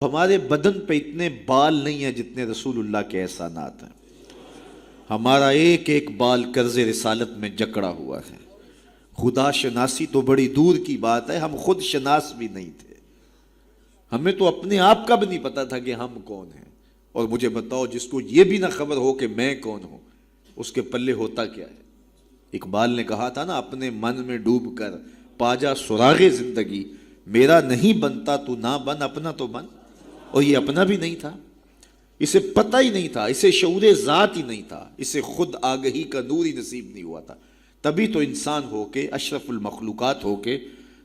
ہمارے بدن پہ اتنے بال نہیں ہیں جتنے رسول اللہ کے احسانات ہیں۔ ہمارا ایک ایک بال قرض رسالت میں جکڑا ہوا ہے۔ خدا شناسی تو بڑی دور کی بات ہے، ہم خود شناس بھی نہیں تھے۔ ہمیں تو اپنے آپ کا بھی نہیں پتا تھا کہ ہم کون ہیں۔ اور مجھے بتاؤ، جس کو یہ بھی نہ خبر ہو کہ میں کون ہوں، اس کے پلے ہوتا کیا ہے؟ اقبال نے کہا تھا نا، اپنے من میں ڈوب کر پاجا سراغ زندگی، میرا نہیں بنتا تو نہ بن، اپنا تو بن۔ اور یہ اپنا بھی نہیں تھا، اسے پتہ ہی نہیں تھا، اسے شعور ذات ہی نہیں تھا، اسے خود آگہی کا نور ہی نصیب نہیں ہوا تھا۔ تبھی تو انسان ہو کے، اشرف المخلوقات ہو کے،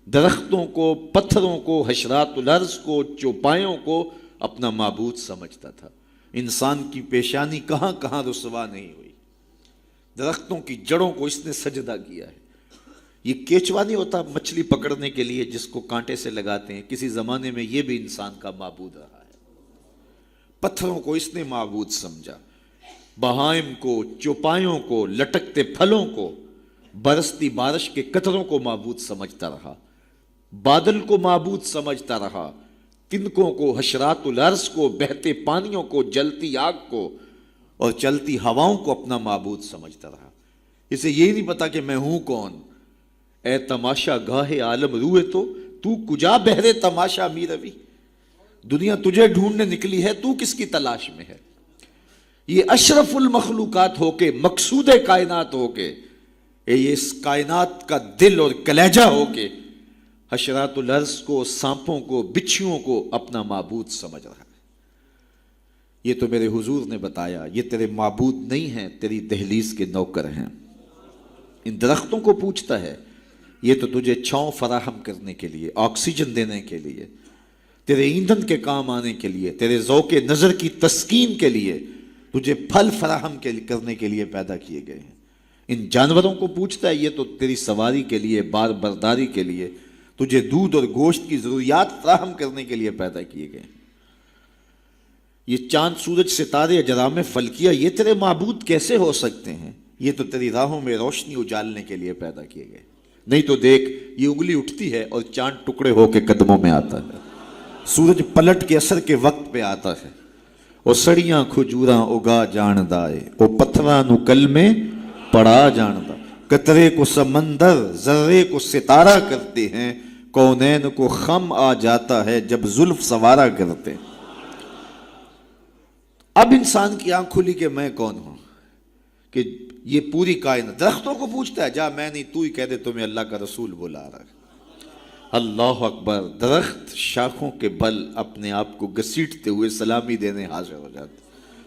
درختوں کو، پتھروں کو، حشرات الارض کو، چوپایوں کو اپنا معبود سمجھتا تھا۔ انسان کی پیشانی کہاں کہاں رسوا نہیں ہوئی، درختوں کی جڑوں کو اس نے سجدہ کیا ہے۔ یہ کیچوا نہیں ہوتا مچھلی پکڑنے کے لیے جس کو کانٹے سے لگاتے ہیں، کسی زمانے میں یہ بھی انسان کا معبود رہا ہے۔ پتھروں کو اس نے معبود سمجھا، بہائم کو، چوپایوں کو، لٹکتے پھلوں کو، برستی بارش کے قطروں کو معبود سمجھتا رہا، بادل کو معبود سمجھتا رہا، تنکوں کو، حشرات الارض کو، بہتے پانیوں کو، جلتی آگ کو اور چلتی ہواؤں کو اپنا معبود سمجھتا رہا۔ اسے یہ نہیں پتا کہ میں ہوں کون۔ اے تماشا گاہ عالم روئے تو کجا بہرے تماشا می روی، دنیا تجھے ڈھونڈنے نکلی ہے، تو کس کی تلاش میں ہے؟ یہ اشرف المخلوقات ہو کے، مقصود کائنات ہو کے، یہ اس کائنات کا دل اور کلیجہ ہو کے، حشرات الارض کو، سانپوں کو، بچھوؤں کو اپنا معبود سمجھ رہا ہے۔ یہ تو میرے حضور نے بتایا، یہ تیرے معبود نہیں ہیں، تیری دہلیز کے نوکر ہیں۔ ان درختوں کو پوچھتا ہے، یہ تو تجھے چھاؤں فراہم کرنے کے لیے، آکسیجن دینے کے لیے، تیرے ایندھن کے کام آنے کے لیے، تیرے ذوق نظر کی تسکین کے لیے، تجھے پھل فراہم کرنے کے لیے پیدا کیے گئے ہیں۔ ان جانوروں کو پوچھتا ہے، یہ تو تیری سواری کے لیے، بار برداری کے لیے، تجھے دودھ اور گوشت کی ضروریات فراہم کرنے کے لیے پیدا کیے گئے ہیں۔ یہ چاند، سورج، ستارے، اجرام فلکیہ، یہ تیرے معبود کیسے ہو سکتے ہیں؟ یہ تو تیری راہوں میں روشنی اجالنے کے لیے پیدا کیے گئے۔ نہیں تو دیکھ، یہ انگلی اٹھتی ہے اور چاند ٹکڑے ہو کے قدموں میں آتا ہے، سورج پلٹ کے اثر کے وقت پہ آتا ہے، اور سڑیاں کھجوراں اگا جاندائے، او پتھراں نو کل میں پڑا جاندا، قطرے کو سمندر، ذرے کو ستارہ کرتے ہیں، کونین کو خم آ جاتا ہے جب زلف سوارا کرتے ہیں۔ اب انسان کی آنکھ کھلی کہ میں کون ہوں، کہ یہ پوری کائنات۔ درختوں کو پوچھتا ہے، جا میں نہیں، تو ہی کہہ دے تمہیں اللہ کا رسول بلا رہا ہے۔ اللہ اکبر! درخت شاخوں کے بل اپنے آپ کو گھسیٹتے ہوئے سلامی دینے حاضر ہو جاتے۔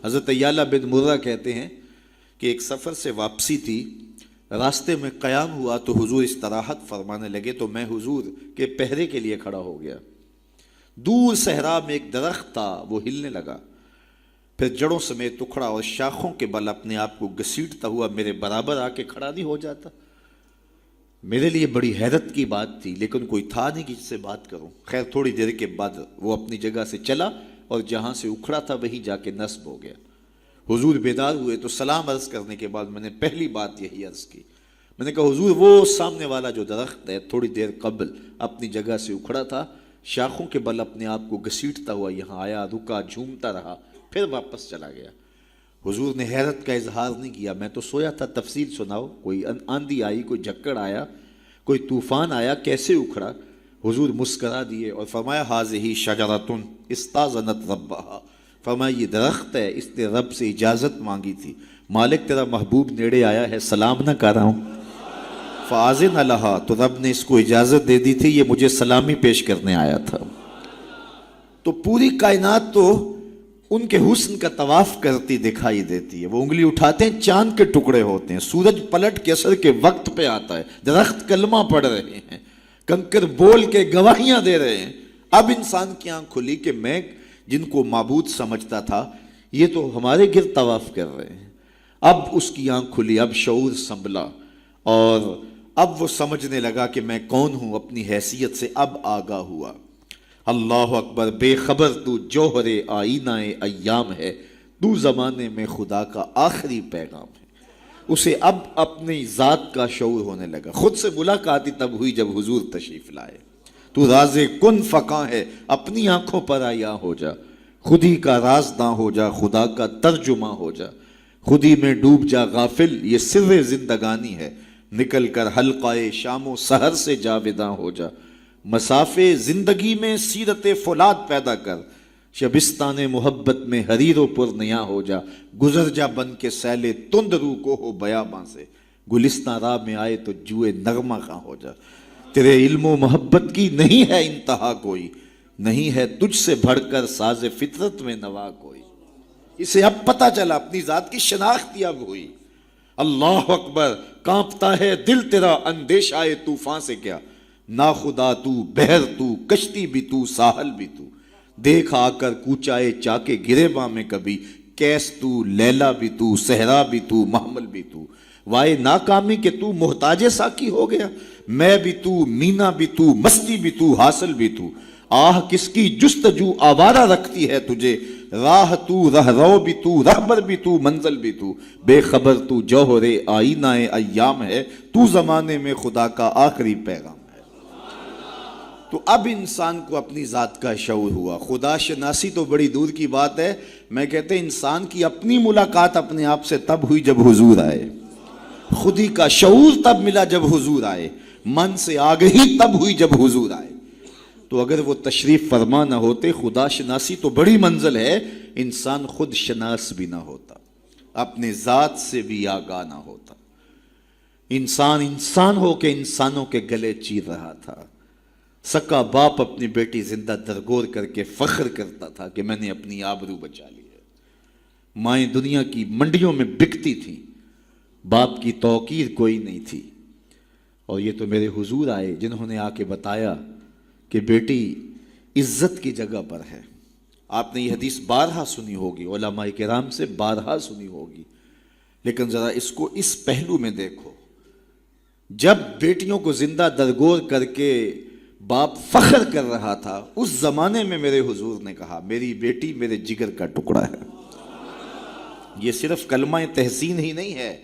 حضرت یعلا بن مرہ کہتے ہیں کہ ایک سفر سے واپسی تھی، راستے میں قیام ہوا تو حضور استراحت فرمانے لگے، تو میں حضور کے پہرے کے لیے کھڑا ہو گیا۔ دور صحرا میں ایک درخت تھا، وہ ہلنے لگا، پھر جڑوں سمیت اکھڑا اور شاخوں کے بل اپنے آپ کو گھسیٹتا ہوا میرے برابر آ کے کھڑا نہیں ہو جاتا۔ میرے لیے بڑی حیرت کی بات تھی، لیکن کوئی تھا نہیں کہ جس سے بات کروں۔ خیر تھوڑی دیر کے بعد وہ اپنی جگہ سے چلا اور جہاں سے اکھڑا تھا وہیں جا کے نصب ہو گیا۔ حضور بیدار ہوئے تو سلام عرض کرنے کے بعد میں نے پہلی بات یہی عرض کی، میں نے کہا حضور، وہ سامنے والا جو درخت ہے تھوڑی دیر قبل اپنی جگہ سے اکھڑا تھا، شاخوں کے بل اپنے آپ کو گھسیٹتا ہوا یہاں آیا، رکا، جھومتا رہا، پھر واپس چلا گیا۔ حضور نے حیرت کا اظہار نہیں کیا، میں تو سویا تھا، تفصیل سناؤ، کوئی آندھی آئی، کوئی جھکڑ آیا، کوئی طوفان آیا، کیسے اکھڑا؟ حضور مسکرا دیے اور فرمایا، ھذہ شجرۃ استاذنت ربھا، فرمایا یہ درخت ہے، اس نے رب سے اجازت مانگی تھی، مالک تیرا محبوب نیڑے آیا ہے، سلام نہ کر رہا ہوں، فاذن لھا، تو رب نے اس کو اجازت دے دی تھی، یہ مجھے سلامی پیش کرنے آیا تھا۔ تو پوری کائنات تو ان کے حسن کا طواف کرتی دکھائی دیتی ہے۔ وہ انگلی اٹھاتے ہیں، چاند کے ٹکڑے ہوتے ہیں، سورج پلٹ کے اثر کے وقت پہ آتا ہے، درخت کلمہ پڑھ رہے ہیں، کنکر بول کے گواہیاں دے رہے ہیں۔ اب انسان کی آنکھ کھلی کہ میں جن کو معبود سمجھتا تھا، یہ تو ہمارے گرد طواف کر رہے ہیں۔ اب اس کی آنکھ کھلی، اب شعور سنبھلا، اور اب وہ سمجھنے لگا کہ میں کون ہوں، اپنی حیثیت سے اب آگاہ ہوا۔ اللہ اکبر! بے خبر تو جوہر آئینہ ایام ہے، تو زمانے میں خدا کا آخری پیغام ہے۔ اسے اب اپنی ذات کا شعور ہونے لگا۔ خود سے ملاقات ہی تب ہوئی جب حضور تشریف لائے۔ تو راز کن فقاں ہے، اپنی آنکھوں پر آیا ہو جا، خود ہی کا رازداں ہو جا، خدا کا ترجمہ ہو جا، خود ہی میں ڈوب جا غافل، یہ سر زندگانی ہے، نکل کر حلقہ شام و سحر سے جاوداں ہو جا، مسافے زندگی میں سیرت فولاد پیدا کر، شبستان محبت میں حریر و پر نیا ہو جا، گزر جا بن کے سیلے تند رو کو ہو بیاباں سے، گلستان راہ میں آئے تو جوئے نغمہ خاں ہو جا، تیرے علم و محبت کی نہیں ہے انتہا کوئی، نہیں ہے تجھ سے بڑھ کر ساز فطرت میں نوا کوئی، اسے اب پتہ چلا، اپنی ذات کی شناخت اب ہوئی، اللہ اکبر، کانپتا ہے دل تیرا اندیشہ طوفان سے کیا، ناخدا تو، بحر تو، کشتی بھی تو، ساحل بھی تو، دیکھ آ کر کوچائے چاکے گریباں میں کبھی، کیس تو، لیلا بھی تو، صحرا بھی تو، محمل بھی تو، وائے ناکامی کہ تو محتاج ساکی ہو گیا، میں بھی تو، مینا بھی تو، مستی بھی تو، حاصل بھی تو، آہ کس کی جستجو آوارہ رکھتی ہے تجھے، راہ تو، رہ رو بھی تو، رہبر بھی تو، منزل بھی تو، بے خبر تو جوہر آئینہ ایام ہے، تو زمانے میں خدا کا آخری پیغام ہے۔ تو اب انسان کو اپنی ذات کا شعور ہوا، خدا شناسی تو بڑی دور کی بات ہے، میں کہتے ہیں انسان کی اپنی ملاقات اپنے آپ سے تب ہوئی جب حضور آئے، خودی کا شعور تب ملا جب حضور آئے، من سے آگہی تب ہوئی جب حضور آئے۔ تو اگر وہ تشریف فرما نہ ہوتے، خدا شناسی تو بڑی منزل ہے، انسان خود شناس بھی نہ ہوتا، اپنے ذات سے بھی آگاہ نہ ہوتا، انسان ہو کے انسانوں کے گلے چیر رہا تھا، سکا باپ اپنی بیٹی زندہ درگور کر کے فخر کرتا تھا کہ میں نے اپنی آبرو بچا لی ہے، مائیں دنیا کی منڈیوں میں بکتی تھیں، باپ کی توقیر کوئی نہیں تھی، اور یہ تو میرے حضور آئے جنہوں نے آ کے بتایا کہ بیٹی عزت کی جگہ پر ہے۔ آپ نے یہ حدیث بارہا سنی ہوگی، علماء کرام سے بارہا سنی ہوگی، لیکن ذرا اس کو اس پہلو میں دیکھو، جب بیٹیوں کو زندہ درگور کر کے باپ فخر کر رہا تھا، اس زمانے میں میرے حضور نے کہا میری بیٹی میرے جگر کا ٹکڑا ہے۔ یہ صرف کلمہ تحسین ہی نہیں ہے،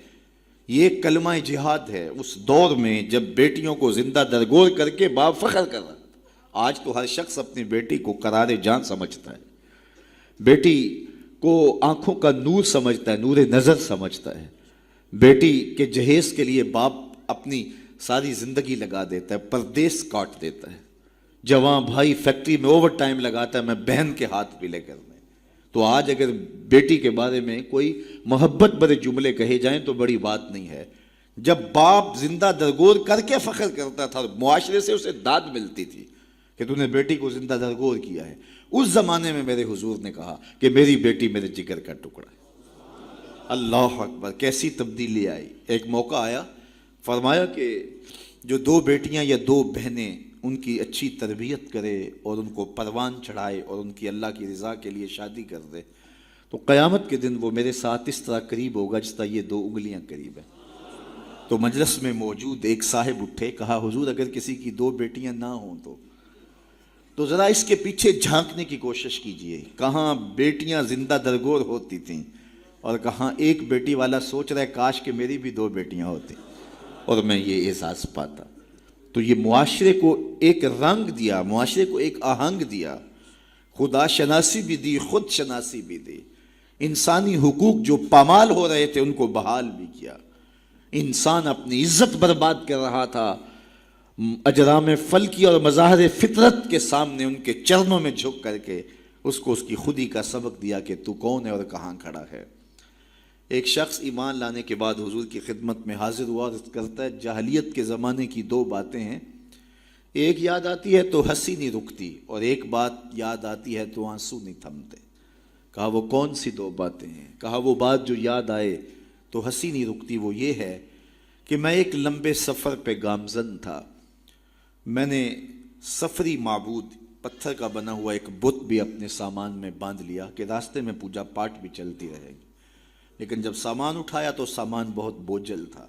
یہ کلمہ جہاد ہے، اس دور میں جب بیٹیوں کو زندہ درگور کر کے باپ فخر کر رہا تھا۔ آج تو ہر شخص اپنی بیٹی کو قرار جان سمجھتا ہے، بیٹی کو آنکھوں کا نور سمجھتا ہے، نور نظر سمجھتا ہے، بیٹی کے جہیز کے لیے باپ اپنی ساری زندگی لگا دیتا ہے، پردیس کاٹ دیتا ہے، جوان بھائی فیکٹری میں اوور ٹائم لگاتا ہے، میں بہن کے ہاتھ پلے کرنے۔ تو آج اگر بیٹی کے بارے میں کوئی محبت بھرے جملے کہے جائیں تو بڑی بات نہیں ہے، جب باپ زندہ درگور کر کے فخر کرتا تھا، معاشرے سے اسے داد ملتی تھی کہ تو نے بیٹی کو زندہ درگور کیا ہے، اس زمانے میں میرے حضور نے کہا کہ میری بیٹی میرے جگر کا ٹکڑا ہے۔ اللہ اکبر، کیسی تبدیلی آئی۔ ایک موقع آیا، فرمایا کہ جو دو بیٹیاں یا دو بہنیں ان کی اچھی تربیت کرے اور ان کو پروان چڑھائے اور ان کی اللہ کی رضا کے لیے شادی کر دے تو قیامت کے دن وہ میرے ساتھ اس طرح قریب ہوگا جس طرح یہ دو انگلیاں قریب ہیں۔ تو مجلس میں موجود ایک صاحب اٹھے، کہا حضور اگر کسی کی دو بیٹیاں نہ ہوں تو ذرا اس کے پیچھے جھانکنے کی کوشش کیجئے، کہاں بیٹیاں زندہ درگور ہوتی تھیں اور کہاں ایک بیٹی والا سوچ رہا ہے کاش کہ میری بھی دو بیٹیاں ہوتی اور میں یہ احساس پاتا۔ تو یہ معاشرے کو ایک رنگ دیا، معاشرے کو ایک آہنگ دیا، خدا شناسی بھی دی، خود شناسی بھی دی، انسانی حقوق جو پامال ہو رہے تھے ان کو بحال بھی کیا۔ انسان اپنی عزت برباد کر رہا تھا، اجرام فلکی اور مظاہر فطرت کے سامنے ان کے چرنوں میں جھک کر کے اس کو اس کی خودی کا سبق دیا کہ تو کون ہے اور کہاں کھڑا ہے۔ ایک شخص ایمان لانے کے بعد حضور کی خدمت میں حاضر ہوا اور کرتا ہے جاہلیت کے زمانے کی دو باتیں ہیں، ایک یاد آتی ہے تو ہنسی نہیں رکتی اور ایک بات یاد آتی ہے تو آنسو نہیں تھمتے۔ کہا وہ کون سی دو باتیں ہیں؟ کہا وہ بات جو یاد آئے تو ہنسی نہیں رکتی وہ یہ ہے کہ میں ایک لمبے سفر پہ گامزن تھا، میں نے سفری معبود پتھر کا بنا ہوا ایک بت بھی اپنے سامان میں باندھ لیا کہ راستے میں پوجا پاٹ بھی چلتی رہے گی، لیکن جب سامان اٹھایا تو سامان بہت بوجھل تھا،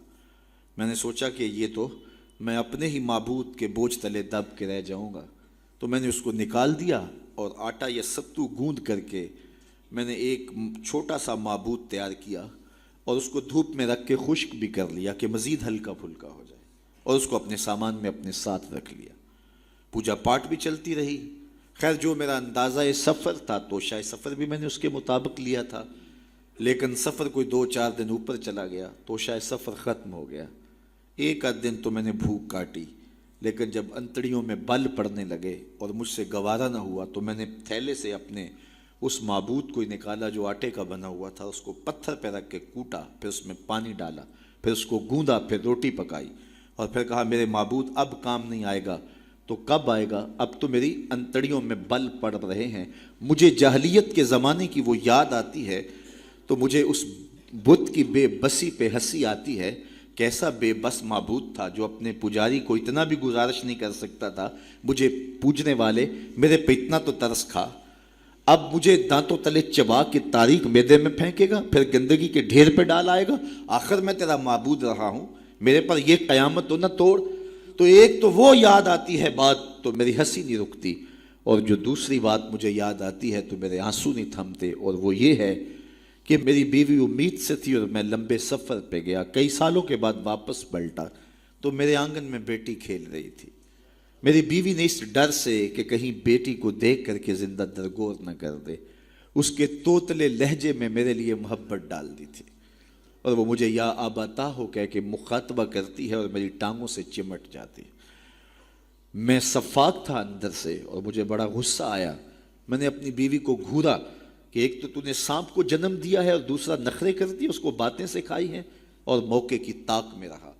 میں نے سوچا کہ یہ تو میں اپنے ہی معبود کے بوجھ تلے دب کے رہ جاؤں گا، تو میں نے اس کو نکال دیا اور آٹا یا ستو گوندھ کر کے میں نے ایک چھوٹا سا معبود تیار کیا اور اس کو دھوپ میں رکھ کے خشک بھی کر لیا کہ مزید ہلکا پھلکا ہو جائے، اور اس کو اپنے سامان میں اپنے ساتھ رکھ لیا۔ پوجا پاٹ بھی چلتی رہی. خیر جو میرا اندازہ سفر تھا توشہ سفر بھی میں نے اس کے مطابق لیا تھا، لیکن سفر کوئی 2-4 دن اوپر چلا گیا، توشہ سفر ختم ہو گیا. ایک آدھ دن تو میں نے بھوک کاٹی، لیکن جب انتڑیوں میں بل پڑنے لگے اور مجھ سے گوارا نہ ہوا تو میں نے تھیلے سے اپنے اس معبود کو نکالا جو آٹے کا بنا ہوا تھا، اس کو پتھر پہ رکھ کے کوٹا، پھر اس میں پانی ڈالا، پھر اس کو گوندا، پھر روٹی پکائی اور پھر کہا میرے معبود اب کام نہیں آئے گا تو کب آئے گا؟ اب تو میری انتڑیوں میں بل پڑ رہے ہیں. مجھے جاہلیت کے زمانے کی وہ یاد آتی ہے تو مجھے اس بت کی بے بسی پہ ہنسی آتی ہے. کیسا بے بس معبود تھا جو اپنے پجاری کو اتنا بھی گزارش نہیں کر سکتا تھا، مجھے پوجنے والے میرے پہ اتنا تو ترس کھا، اب مجھے دانتوں تلے چبا کے تاریک میدے میں پھینکے گا، پھر گندگی کے ڈھیر پہ ڈال آئے گا. آخر میں تیرا معبود رہا ہوں، میرے پر یہ قیامت تو نہ توڑ. تو ایک تو وہ یاد آتی ہے بات تو میری ہنسی نہیں رکتی، اور جو دوسری بات مجھے یاد آتی ہے تو میرے آنسو نہیں تھمتے، اور وہ یہ ہے کہ میری بیوی امید سے تھی اور میں لمبے سفر پہ گیا. کئی سالوں کے بعد واپس پلٹا تو میرے آنگن میں بیٹی کھیل رہی تھی. میری بیوی نے اس ڈر سے کہ کہیں بیٹی کو دیکھ کر کے زندہ درگور نہ کر دے، اس کے توتلے لہجے میں میرے لیے محبت ڈال دی تھی، اور وہ مجھے یا آباتا ہو کہہ کے مخاطبہ کرتی ہے اور میری ٹانگوں سے چمٹ جاتی. میں صفاق تھا اندر سے اور مجھے بڑا غصہ آیا. میں نے اپنی بیوی کو گھورا کہ ایک تو نے سانپ کو جنم دیا ہے اور دوسرا نخرے کر دی، اس کو باتیں سکھائی ہیں اور موقع کی طاق میں رہا.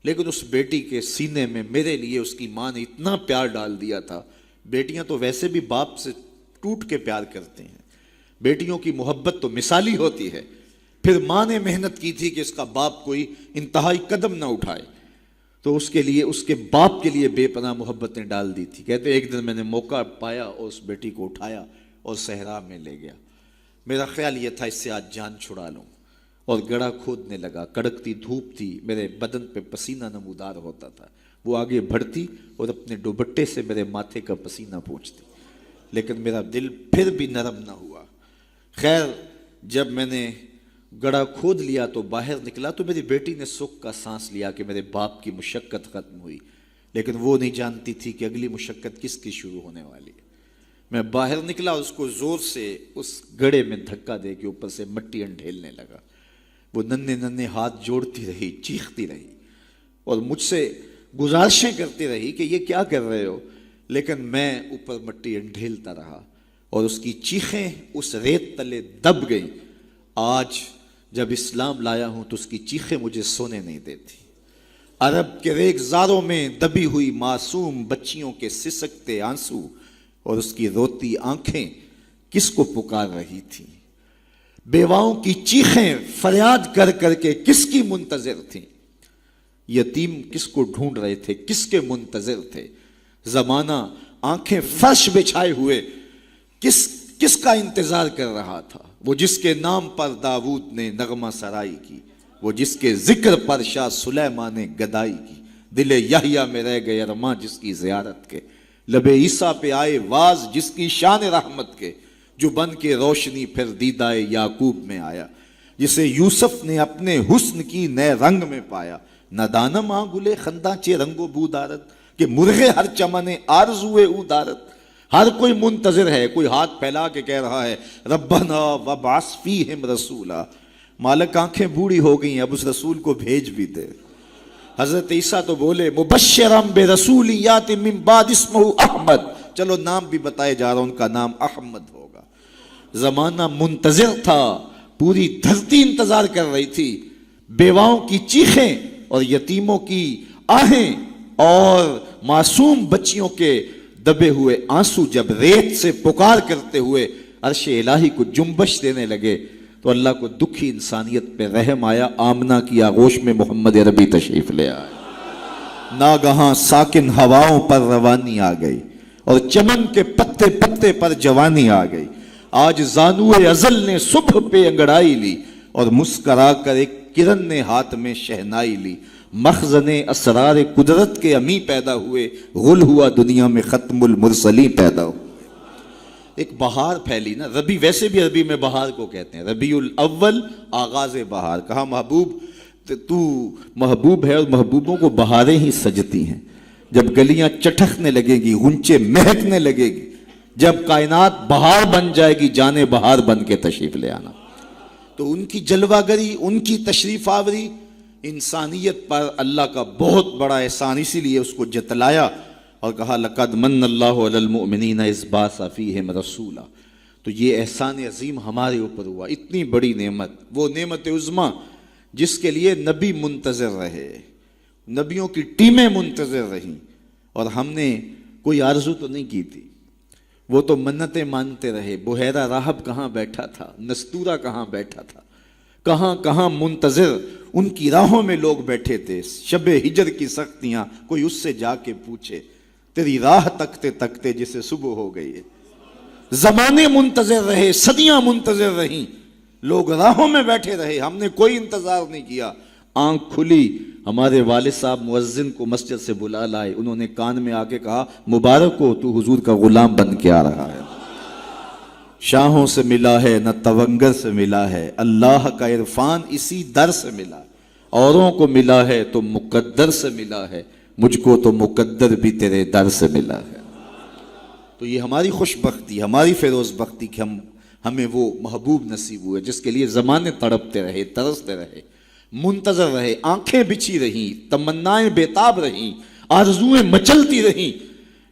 لیکن اس بیٹی کے سینے میں میرے لیے اس کی ماں نے اتنا پیار ڈال دیا تھا. بیٹیاں تو ویسے بھی باپ سے ٹوٹ کے پیار کرتے ہیں، بیٹیوں کی محبت تو مثالی ہوتی ہے. پھر ماں نے محنت کی تھی کہ اس کا باپ کوئی انتہائی قدم نہ اٹھائے، تو اس کے لیے اس کے باپ کے لیے بے پناہ محبتیں ڈال دی تھی. کہتے ایک دن میں نے موقع پایا اور اس بیٹی کو اٹھایا اور صحرا میں لے گیا. میرا خیال یہ تھا اس سے آج جان چھڑا لوں، اور گڑھا کھودنے لگا. کڑکتی دھوپ تھی، میرے بدن پہ پسینہ نمودار ہوتا تھا. وہ آگے بڑھتی اور اپنے دوپٹے سے میرے ماتھے کا پسینہ پوچھتی، لیکن میرا دل پھر بھی نرم نہ ہوا. خیر جب میں نے گڑھا کھود لیا تو باہر نکلا تو میری بیٹی نے سکھ کا سانس لیا کہ میرے باپ کی مشقت ختم ہوئی، لیکن وہ نہیں جانتی تھی کہ اگلی مشقت کس کی شروع ہونے والی ہے. میں باہر نکلا، اس کو زور سے اس گڑھے میں دھکا دے کے اوپر سے مٹی انڈھیلنے لگا. وہ ننھے ننھے ہاتھ جوڑتی رہی، چیختی رہی اور مجھ سے گزارشیں کرتی رہی کہ یہ کیا کر رہے ہو، لیکن میں اوپر مٹی انڈھیلتا رہا اور اس کی چیخیں اس ریت تلے دب گئیں. آج جب اسلام لایا ہوں تو اس کی چیخیں مجھے سونے نہیں دیتی. عرب کے ریگزاروں میں دبی ہوئی معصوم بچیوں کے سسکتے آنسو اور اس کی روتی آنکھیں کس کو پکار رہی تھیں؟ بیواؤں کی چیخیں فریاد کر کر کے کس کی منتظر تھیں؟ یتیم کس کو ڈھونڈ رہے تھے، کس کے منتظر تھے؟ زمانہ آنکھیں فرش بچھائے ہوئے کس کا انتظار کر رہا تھا؟ وہ جس کے نام پر داؤد نے نغمہ سرائی کی، وہ جس کے ذکر پر شاہ سلیمان نے گدائی کی. دل یحییٰ میں رہ گئے ارماں جس کی زیارت کے، لب عیسیٰ پہ آئے واز جس کی شان رحمت کے، جو بن کے روشنی پھر دیدائے یعقوب میں آیا، جسے یوسف نے اپنے حسن کی نئے رنگ میں پایا. ندانم آ گلے خنداں چے رنگ و بو دارت کہ مرغے ہر چمنے آرزوئے او دارت. ہر کوئی منتظر ہے، کوئی ہاتھ پھیلا کے کہہ رہا ہے ربنا وابعث فیہم رسولا. مالک آنکھیں بوڑھی ہو گئی ہیں، اب اس رسول کو بھیج بھی دے. حضرت عیسیٰ تو بولے مبشرم برسول یات من بعد اسمہ احمد، چلو نام بھی بتائے جا رہا، ان کا نام احمد ہوگا. زمانہ منتظر تھا، پوری دھرتی انتظار کر رہی تھی. بیواؤں کی چیخیں اور یتیموں کی آہیں اور معصوم بچیوں کے دبے ہوئے آنسو جب ریت سے پکار کرتے ہوئے عرش الہی کو جنبش دینے لگے تو اللہ کو دکھی انسانیت پہ رحم آیا. آمنہ کی آغوش میں محمد عربی تشریف لے آئے. ناگہاں ساکن ہواؤں پر روانی آ گئی اور چمن کے پتے پتے پر جوانی آ گئی. آج زانوئے ازل نے صبح پہ انگڑائی لی اور مسکرا کر ایک کرن نے ہاتھ میں شہنائی لی. مخزن اسرار قدرت کے امی پیدا ہوئے، غل ہوا دنیا میں ختم المرسلین پیدا ہوئے. ایک بہار پھیلی نا، ربی ویسے بھی عربی میں بہار کو کہتے ہیں، ربیع الاول آغاز بہار. کہا محبوب تو محبوب ہے اور محبوبوں کو بہاریں ہی سجتی ہیں. جب گلیاں چٹکنے لگیں گی، غنچے مہکنے لگے گی، جب کائنات بہار بن جائے گی، جانے بہار بن کے تشریف لے آنا۔ تو ان کی جلوہ گری، ان کی تشریف آوری انسانیت پر اللہ کا بہت بڑا احسان، اسی لیے اس کو جتلایا اور کہا لقد من اللہ علی المؤمنین اذ بعث فیہم رسولا۔ تو یہ احسان عظیم ہمارے اوپر ہوا، اتنی بڑی نعمت، وہ نعمت عظمیٰ جس کے لیے نبی منتظر رہے، نبیوں کی ٹیمیں منتظر رہیں، اور ہم نے کوئی آرزو تو نہیں کی تھی، وہ تو منتیں مانتے رہے۔ بحیرہ راہب کہاں بیٹھا تھا، نستورہ کہاں بیٹھا تھا، کہاں کہاں منتظر ان کی راہوں میں لوگ بیٹھے تھے۔ شب ہجر کی سختیاں، کوئی اس سے جا کے پوچھے، تیری راہ تکتے تکتے جسے صبح ہو گئی ہے۔ زمانے منتظر رہے، صدیاں منتظر رہیں، لوگ راہوں میں بیٹھے رہے، ہم نے کوئی انتظار نہیں کیا۔ آنکھ کھلی، ہمارے والد صاحب مؤذن کو مسجد سے بلا لائے، انہوں نے کان میں آ کے کہا مبارک ہو، تو حضور کا غلام بن کے آ رہا ہے۔ شاہوں سے ملا ہے نہ تونگر سے ملا ہے، اللہ کا عرفان اسی در سے ملا ہے۔ اوروں کو ملا ہے تو مقدر سے ملا ہے، مجھ کو تو مقدر بھی تیرے در سے ملا ہے۔ تو یہ ہماری خوش بختی، ہماری فیروز بختی کہ ہمیں وہ محبوب نصیب ہوئے جس کے لیے زمانے تڑپتے رہے، ترستے رہے، منتظر رہے، آنکھیں بچھی رہیں، تمنائیں بیتاب رہیں، آرزویں مچلتی رہیں،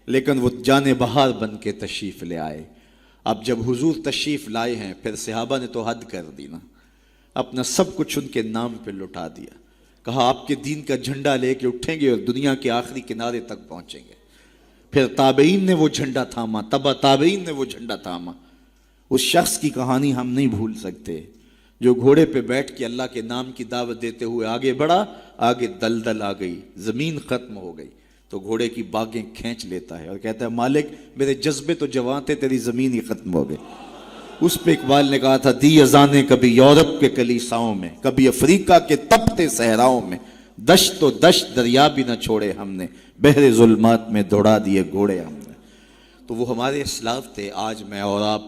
لیکن وہ جان بہار بن کے تشریف لے آئے۔ اب جب حضور تشریف لائے ہیں، پھر صحابہ نے تو حد کر دی نا، اپنا سب کچھ ان کے نام پہ لٹا دیا، کہا آپ کے دین کا جھنڈا لے کے اٹھیں گے اور دنیا کے آخری کنارے تک پہنچیں گے۔ پھر تابعین نے وہ جھنڈا تھاما، تبع تابعین نے وہ جھنڈا تھاما۔ اس شخص کی کہانی ہم نہیں بھول سکتے جو گھوڑے پہ بیٹھ کے اللہ کے نام کی دعوت دیتے ہوئے آگے بڑھا، آگے دلدل آ گئی، زمین ختم ہو گئی، تو گھوڑے کی باگیں کھینچ لیتا ہے اور کہتا ہے مالک میرے جذبے تو جوان تھے، تیری زمین ہی ختم ہو گئی۔ اس پہ اقبال نے کہا تھا دی اذانیں کبھی یورپ کے کلیساؤں میں، کبھی افریقہ کے تپتے صحراؤں میں، دشت و دشت دریا بھی نہ چھوڑے ہم نے، بحر ظلمات میں دوڑا دیے گھوڑے ہم نے۔ تو وہ ہمارے اسلاف تھے۔ آج میں اور آپ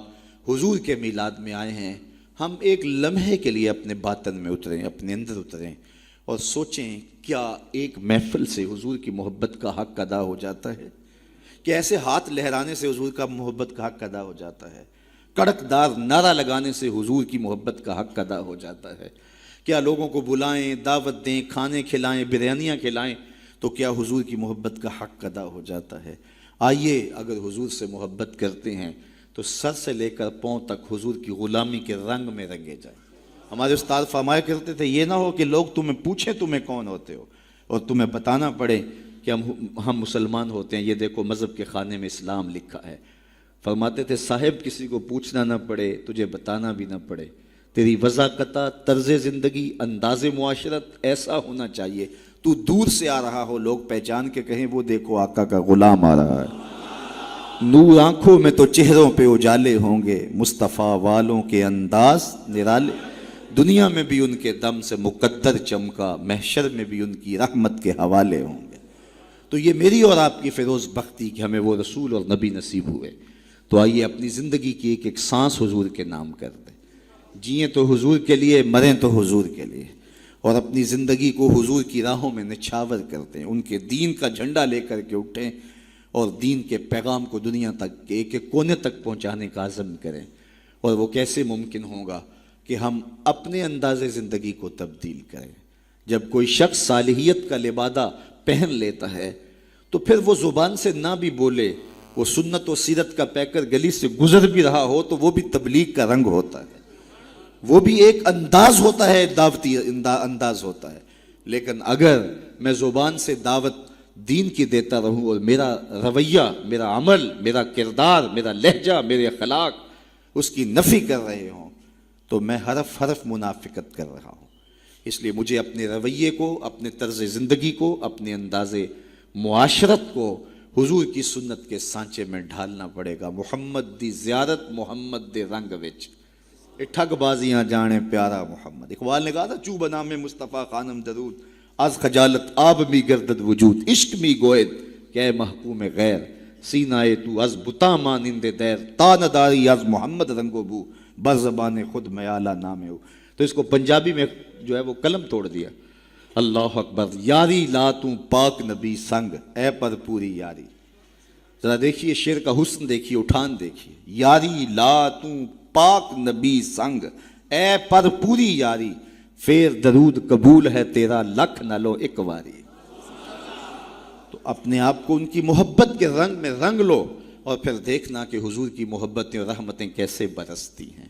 حضور کے میلاد میں آئے ہیں، ہم ایک لمحے کے لیے اپنے باطن میں اتریں، اپنے اندر اتریں اور سوچیں کیا ایک محفل سے حضور کی محبت کا حق ادا ہو جاتا ہے؟ کہ ایسے ہاتھ لہرانے سے حضور کا محبت کا حق ادا ہو جاتا ہے؟ کڑک دار نعرہ لگانے سے حضور کی محبت کا حق ادا ہو جاتا ہے؟ کیا لوگوں کو بلائیں، دعوت دیں، کھانے کھلائیں، بریانیاں کھلائیں تو کیا حضور کی محبت کا حق ادا ہو جاتا ہے؟ آئیے اگر حضور سے محبت کرتے ہیں تو سر سے لے کر پاؤں تک حضور کی غلامی کے رنگ میں رنگے جائیں۔ ہمارے استاد فرمایا کرتے تھے یہ نہ ہو کہ لوگ تمہیں پوچھیں تمہیں کون ہوتے ہو اور تمہیں بتانا پڑے کہ ہم مسلمان ہوتے ہیں، یہ دیکھو مذہب کے خانے میں اسلام لکھا ہے۔ فرماتے تھے صاحب کسی کو پوچھنا نہ پڑے، تجھے بتانا بھی نہ پڑے، تیری وضاقتہ، طرز زندگی، انداز معاشرت ایسا ہونا چاہیے تو دور سے آ رہا ہو لوگ پہچان کے کہیں وہ دیکھو آقا کا غلام آ رہا ہے۔ نور آنکھوں میں تو چہروں پہ اجالے ہوں گے، مصطفیٰ والوں کے انداز نرالے، دنیا میں بھی ان کے دم سے مقدر چمکا، محشر میں بھی ان کی رحمت کے حوالے ہوں گے۔ تو یہ میری اور آپ کی فیروز بختی کہ ہمیں وہ رسول اور نبی نصیب ہوئے۔ تو آئیے اپنی زندگی کی ایک ایک سانس حضور کے نام کر دیں، جئیں تو حضور کے لیے، مریں تو حضور کے لیے، اور اپنی زندگی کو حضور کی راہوں میں نچھاور کرتے ہیں، ان کے دین کا جھنڈا لے کر کے اٹھیں اور دین کے پیغام کو دنیا تک ایک ایک کونے تک پہنچانے کا عزم کریں۔ اور وہ کیسے ممکن ہوگا کہ ہم اپنے انداز زندگی کو تبدیل کریں۔ جب کوئی شخص صالحیت کا لبادہ پہن لیتا ہے تو پھر وہ زبان سے نہ بھی بولے، وہ سنت و سیرت کا پیکر گلی سے گزر بھی رہا ہو تو وہ بھی تبلیغ کا رنگ ہوتا ہے، وہ بھی ایک انداز ہوتا ہے، دعوتی انداز ہوتا ہے۔ لیکن اگر میں زبان سے دعوت دین کی دیتا رہوں اور میرا رویہ، میرا عمل، میرا کردار، میرا لہجہ، میرے اخلاق اس کی نفی کر رہے ہوں تو میں حرف حرف منافقت کر رہا ہوں۔ اس لیے مجھے اپنے رویے کو، اپنے طرز زندگی کو، اپنے انداز معاشرت کو حضور کی سنت کے سانچے میں ڈھالنا پڑے گا۔ محمد دی زیارت محمد دے رنگ وچ ٹھگ بازیاں جانے پیارا محمد۔ اقبال نے کہا تھا چو بنام مصطفیٰ خانم درود، از خجالت آب می گردد وجود، عشق می گوید کہ محکوم غیر، سینائے تو از بتا مانند دیر، تا نداری از محمد رنگو بو، بر زبان خود میالہ نامے ہو۔ تو اس کو پنجابی میں جو ہے وہ قلم توڑ دیا، اللہ اکبر. یاری لا تو پاک نبی سنگ اے پر پوری یاری. ذرا دیکھیے شعر کا حسن دیکھیے, اٹھان دیکھیے. یاری لا تو پاک نبی سنگ اے پر پوری یاری, پھر درود قبول ہے تیرا لکھ نہ لو ایک واری. تو اپنے آپ کو ان کی محبت کے رنگ میں رنگ لو, اور پھر دیکھنا کہ حضور کی محبتیں اور رحمتیں کیسے برستی ہیں.